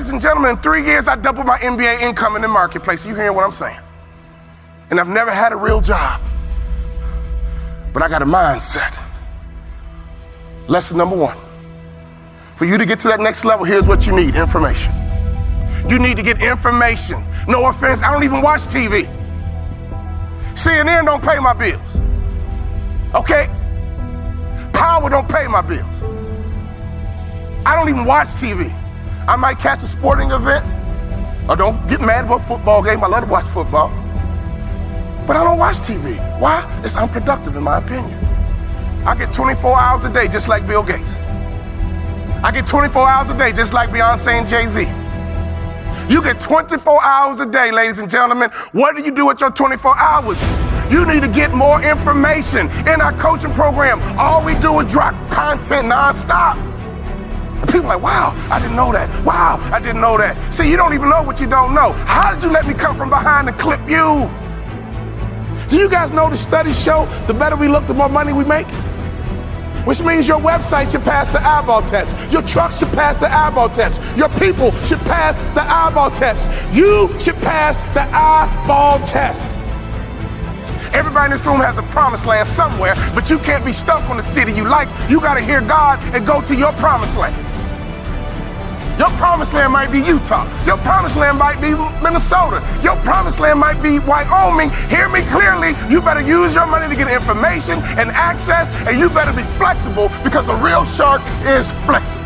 Ladies and gentlemen, in 3 years, I doubled my MBA income in the marketplace. You hearing what I'm saying? And I've never had a real job, but I got a mindset. Lesson number 1. For you to get to that next level, here's what you need: information. You need to get information. No offense, I don't even watch TV. CNN don't pay my bills. Okay? Power don't pay my bills. I don't even watch TV. I might catch a sporting event, or don't get mad about a football game. I love to watch football. But I don't watch TV. Why? It's unproductive in my opinion. I get 24 hours a day just like Bill Gates. I get 24 hours a day just like Beyonce and Jay-Z. You get 24 hours a day, ladies and gentlemen. What do you do with your 24 hours? You need to get more information. In our coaching program, all we do is drop content nonstop. And people are like, wow, I didn't know that. Wow, I didn't know that. See, you don't even know what you don't know. How did you let me come from behind and clip you? Do you guys know the studies show the better we look, the more money we make? Which means your website should pass the eyeball test. Your truck should pass the eyeball test. Your people should pass the eyeball test. You should pass the eyeball test. Everybody in this room has a promised land somewhere, but you can't be stuck on the city you like. You got to hear God and go to your promised land. Your promised land might be Utah. Your promised land might be Minnesota. Your promised land might be Wyoming. Hear me clearly. You better use your money to get information and access, and you better be flexible, because a real shark is flexible.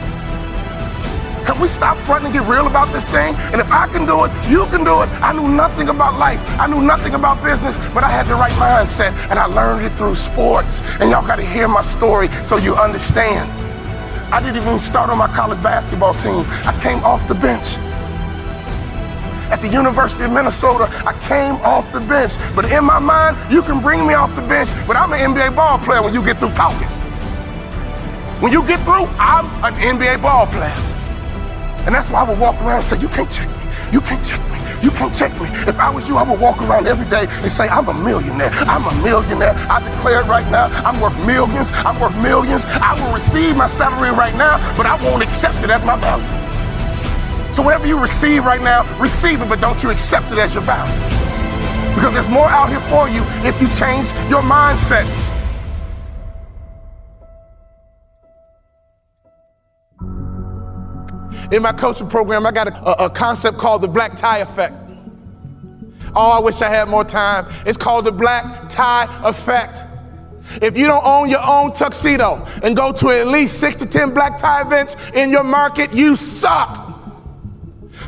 Can we stop fronting and get real about this thing? And if I can do it, you can do it. I knew nothing about life. I knew nothing about business, but I had the right mindset, and I learned it through sports. And y'all got to hear my story so you understand. I didn't even start on my college basketball team. I came off the bench. At the University of Minnesota, I came off the bench. But in my mind, you can bring me off the bench, but I'm an NBA ball player when you get through talking. When you get through, I'm an NBA ball player. And that's why I would walk around and say, you can't check me. You can't check me. You can't check me. If I was you, I would walk around every day and say, I'm a millionaire. I'm a millionaire. I declare it right now. I'm worth millions. I'm worth millions. I will receive my salary right now, but I won't accept it as my value. So whatever you receive right now, receive it, but don't you accept it as your value. Because there's more out here for you if you change your mindset. In my coaching program, I got a concept called the black tie effect. Oh, I wish I had more time. It's called the black tie effect. If you don't own your own tuxedo and go to at least 6 to 10 black tie events in your market, you suck.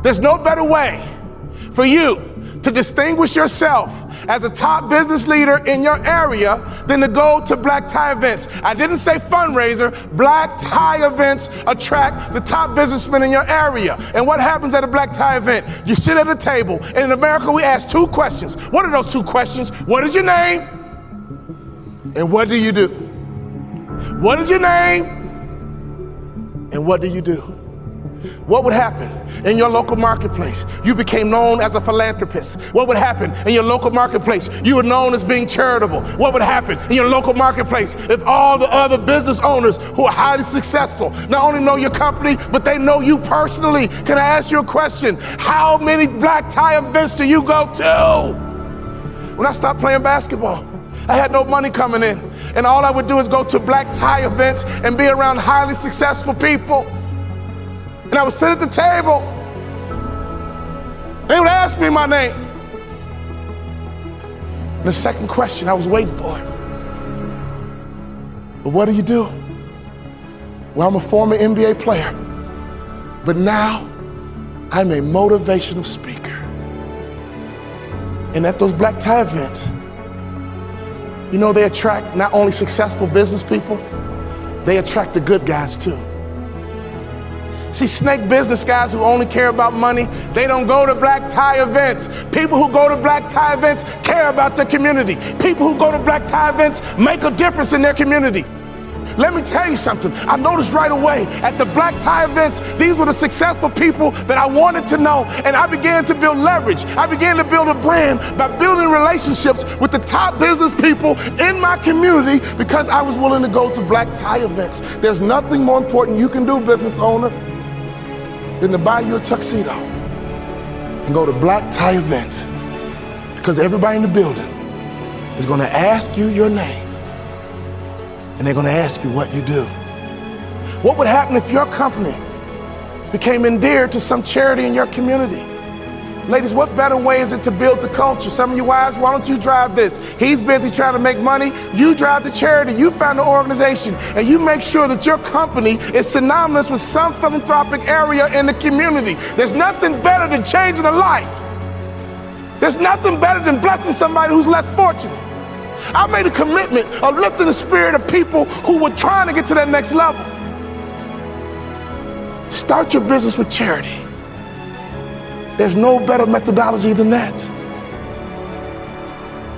There's no better way for you to distinguish yourself as a top business leader in your area than to go to black tie events. I didn't say fundraiser. Black tie events attract the top businessmen in your area. And what happens at a black tie event? You sit at a table, and in America we ask 2 questions. What are those 2 questions? What is your name? And what do you do? What is your name? And what do you do? What would happen in your local marketplace? You became known as a philanthropist. What would happen in your local marketplace? You were known as being charitable. What would happen in your local marketplace if all the other business owners who are highly successful not only know your company, but they know you personally? Can I ask you a question? How many black tie events do you go to? When I stopped playing basketball, I had no money coming in, and all I would do is go to black tie events and be around highly successful people. And I would sit at the table. They would ask me my name. And the second question, I was waiting for it. But what do you do? Well, I'm a former NBA player, but now I'm a motivational speaker. And at those black tie events, you know, they attract not only successful business people, they attract the good guys too. See, snake business guys who only care about money, they don't go to black tie events. People who go to black tie events care about their community. People who go to black tie events make a difference in their community. Let me tell you something. I noticed right away at the black tie events, these were the successful people that I wanted to know. And I began to build leverage. I began to build a brand by building relationships with the top business people in my community because I was willing to go to black tie events. There's nothing more important you can do, business owner, than to buy you a tuxedo and go to black tie events, because everybody in the building is going to ask you your name, and they're going to ask you what you do. What would happen if your company became endeared to some charity in your community? Ladies, what better way is it to build the culture? Some of you wives, why don't you drive this? He's busy trying to make money. You drive the charity. You found an organization, and you make sure that your company is synonymous with some philanthropic area in the community. There's nothing better than changing a life. There's nothing better than blessing somebody who's less fortunate. I made a commitment of lifting the spirit of people who were trying to get to that next level. Start your business with charity. There's no better methodology than that.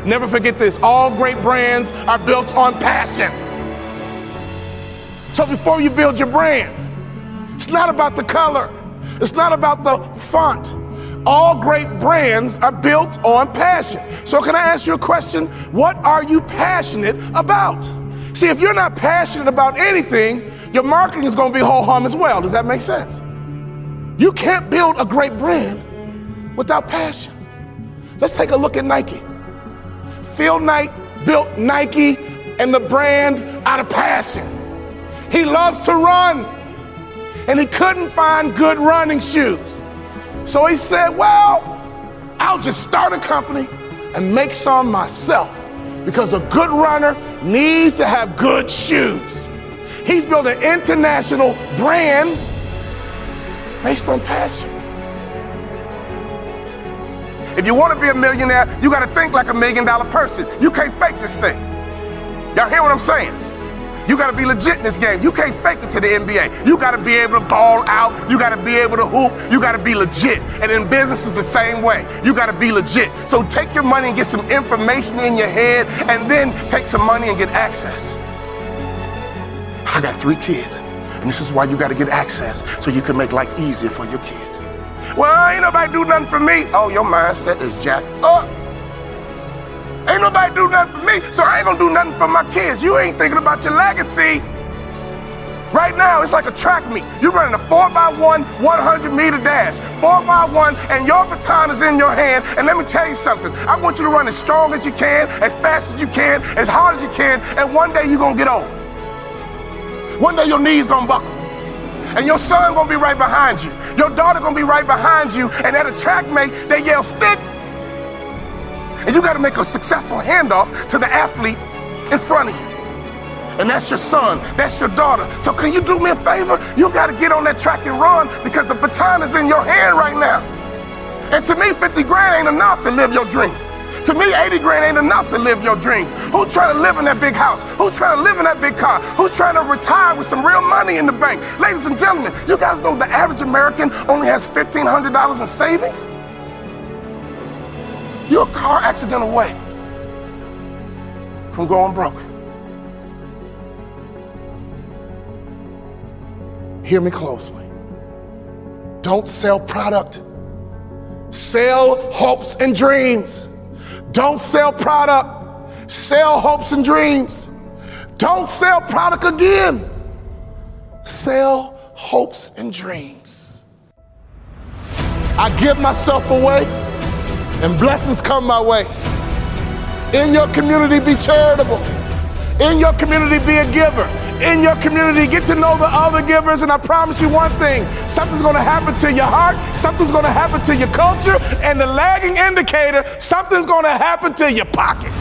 Never forget this. All great brands are built on passion. So before you build your brand, it's not about the color. It's not about the font. All great brands are built on passion. So can I ask you a question? What are you passionate about? See, if you're not passionate about anything, your marketing is going to be ho-hum as well. Does that make sense? You can't build a great brand without passion. Let's take a look at Nike. Phil Knight built Nike and the brand out of passion. He loves to run, and he couldn't find good running shoes. So he said, well, I'll just start a company and make some myself, because a good runner needs to have good shoes. He's built an international brand based on passion. If you want to be a millionaire, you got to think like $1 million person. You can't fake this thing. Y'all hear what I'm saying? You got to be legit in this game. You can't fake it to the NBA. You got to be able to ball out. You got to be able to hoop. You got to be legit. And in business, it's the same way. You got to be legit. So take your money and get some information in your head, and then take some money and get access. I got 3 kids, and this is why you got to get access, so you can make life easier for your kids. Well, ain't nobody do nothing for me. Oh, your mindset is jacked up. Ain't nobody do nothing for me, so I ain't gonna do nothing for my kids. You ain't thinking about your legacy. Right now, it's like a track meet. You're running a 4x1, 100-meter dash. 4x1, and your baton is in your hand. And let me tell you something. I want you to run as strong as you can, as fast as you can, as hard as you can, and one day you're gonna get old. One day your knees gonna buckle. And your son gonna be right behind you. Your daughter gonna be right behind you. And at a track meet, they yell, stick. And you gotta make a successful handoff to the athlete in front of you. And that's your son, that's your daughter. So can you do me a favor? You gotta get on that track and run, because the baton is in your hand right now. And to me, 50 grand ain't enough to live your dreams. To me, 80 grand ain't enough to live your dreams. Who's trying to live in that big house? Who's trying to live in that big car? Who's trying to retire with some real money in the bank? Ladies and gentlemen, you guys know the average American only has $1,500 in savings? You're a car accident away from going broke. Hear me closely. Don't sell product. Sell hopes and dreams. Don't sell product. Sell hopes and dreams. Don't sell product again. Sell hopes and dreams. I give myself away, and blessings come my way. In your community, be charitable. In your community, be a giver. In your community, get to know the other givers, and I promise you one thing, something's gonna happen to your heart, something's gonna happen to your culture, and the lagging indicator, something's gonna happen to your pocket.